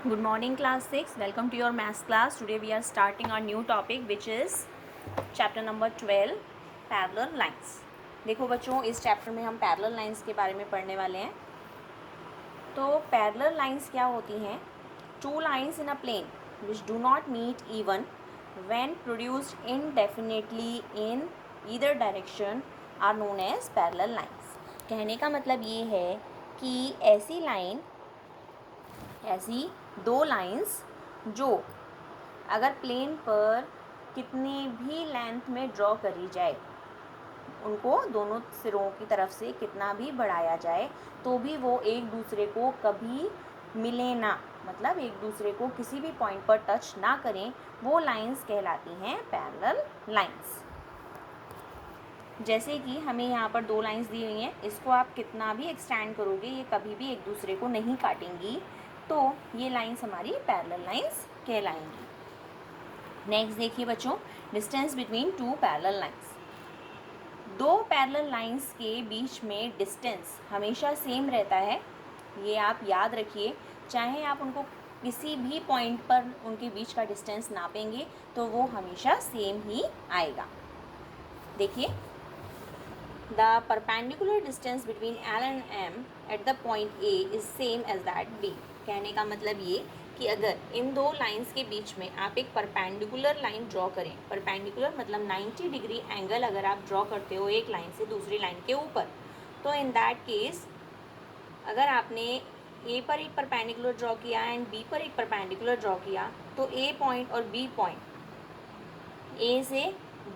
Good morning class 6. Welcome to your maths class. Today we are starting our new topic which is chapter number 12 parallel lines. देखो बच्चों, इस chapter में हम parallel lines के बारे में पढ़ने वाले हैं. तो पैरेलल लाइंस क्या होती हैं? Two lines in a plane which do not meet even when produced indefinitely in either direction are known as parallel lines. कहने का मतलब ये है कि ऐसी दो लाइंस जो अगर प्लेन पर कितनी भी लेंथ में ड्रॉ करी जाए, उनको दोनों सिरों की तरफ से कितना भी बढ़ाया जाए तो भी वो एक दूसरे को कभी मिले ना, मतलब एक दूसरे को किसी भी पॉइंट पर टच ना करें, वो लाइंस कहलाती हैं पैरेलल लाइंस. जैसे कि हमें यहाँ पर दो लाइंस दी हुई हैं, इसको आप कितना भी एक्सटेंड करोगे ये कभी भी एक दूसरे को नहीं काटेंगी, तो ये लाइंस हमारी पैरेलल लाइंस कहलाएंगी. नेक्स्ट देखिए बच्चों, distance between two parallel lines. दो पैरेलल लाइंस के बीच में डिस्टेंस हमेशा सेम रहता है, ये आप याद रखिए. चाहे आप उनको किसी भी पॉइंट पर उनके बीच का डिस्टेंस नापेंगे तो वो हमेशा सेम ही आएगा. देखिए, the perpendicular distance between L and M at the point A is same as that B. कहने का मतलब ये कि अगर इन दो लाइंस के बीच में आप एक परपेंडिकुलर लाइन ड्रॉ करें, परपेंडिकुलर मतलब 90 डिग्री एंगल अगर आप ड्रॉ करते हो एक लाइन से दूसरी लाइन के ऊपर, तो इन दैट केस अगर आपने ए पर एक परपेंडिकुलर ड्रॉ किया एंड बी पर एक परपेंडिकुलर ड्रॉ किया, तो ए पॉइंट और बी पॉइंट, ए से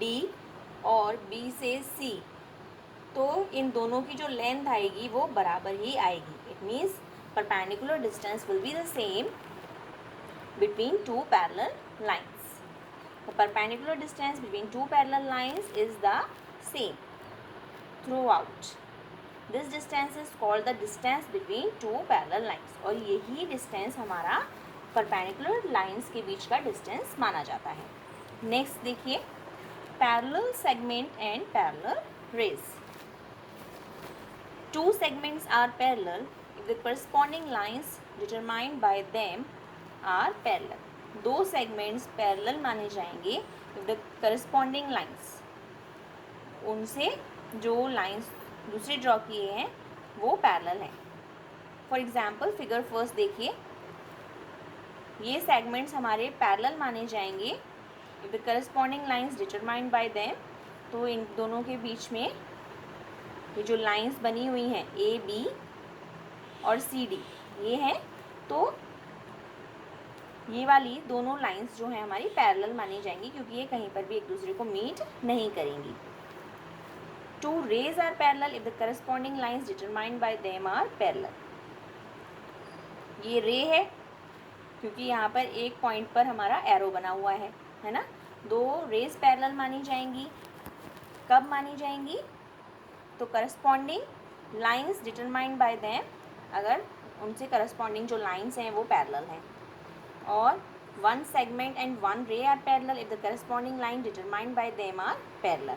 डी और बी से सी, तो इन दोनों की जो लेंथ आएगी वो बराबर ही आएगी. It means perpendicular distance will be the same between two parallel lines. The perpendicular distance between two parallel lines is the same through out. This distance is called the distance between two parallel lines. और यही distance हमारा perpendicular lines के बीच का distance माना जाता है. Next देखिए, parallel segment and parallel raise. Two segments are parallel if the corresponding lines determined by them are parallel. दो segments parallel माने जाएंगे if the corresponding lines, उनसे जो lines दूसरे ड्रॉ किए हैं वो parallel हैं. For example, figure first देखिए, ये segments हमारे parallel माने जाएंगे if the corresponding lines determined by them. तो इन दोनों के बीच में ये जो लाइंस बनी हुई हैं ए बी और सी डी, ये हैं, तो ये वाली दोनों लाइंस जो हैं हमारी पैरेलल मानी जाएंगी क्योंकि ये कहीं पर भी एक दूसरे को मीट नहीं करेंगी. Two rays are parallel if the corresponding lines determined by them are parallel. ये रे है क्योंकि यहाँ पर एक पॉइंट पर हमारा एरो बना हुआ है ना. दो रेज पैरेलल मानी जाएंगी. कब मानी जाएंगी? तो corresponding lines determined by them, अगर उनसे करस्पॉन्डिंग जो लाइंस हैं वो पैरेलल हैं. और one segment and one ray are parallel if the corresponding line determined by them are parallel.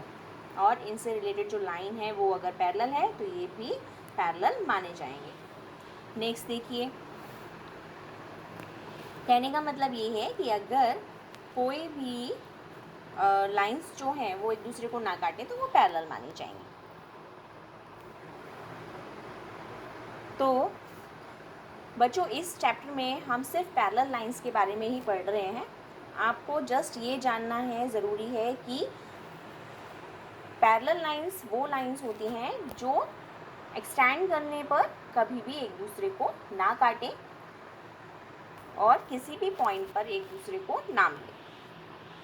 और इनसे रिलेटेड जो लाइन है वो अगर पैरेलल है तो ये भी पैरेलल माने जाएंगे. नेक्स्ट देखिए, कहने का मतलब ये है कि अगर कोई भी लाइंस जो हैं वो एक दूसरे को ना काटें तो वो पैरेलल मानी जाएंगी. तो बच्चों, इस चैप्टर में हम सिर्फ पैरेलल लाइंस के बारे में ही पढ़ रहे हैं. आपको जस्ट ये जानना है, ज़रूरी है कि पैरेलल लाइंस वो लाइंस होती हैं जो एक्सटेंड करने पर कभी भी एक दूसरे को ना काटें और किसी भी पॉइंट पर एक दूसरे को ना मिले.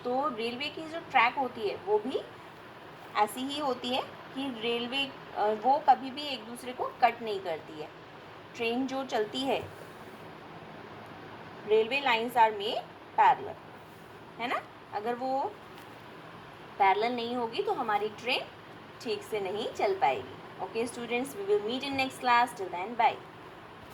तो रेलवे की जो ट्रैक होती है वो भी ऐसी ही होती है कि रेलवे वो कभी भी एक दूसरे को कट नहीं करती है. ट्रेन जो चलती है, railway lines are made parallel, है ना. अगर वो पैरेलल नहीं होगी तो हमारी ट्रेन ठीक से नहीं चल पाएगी. Okay students, we will meet in next class. Till then bye.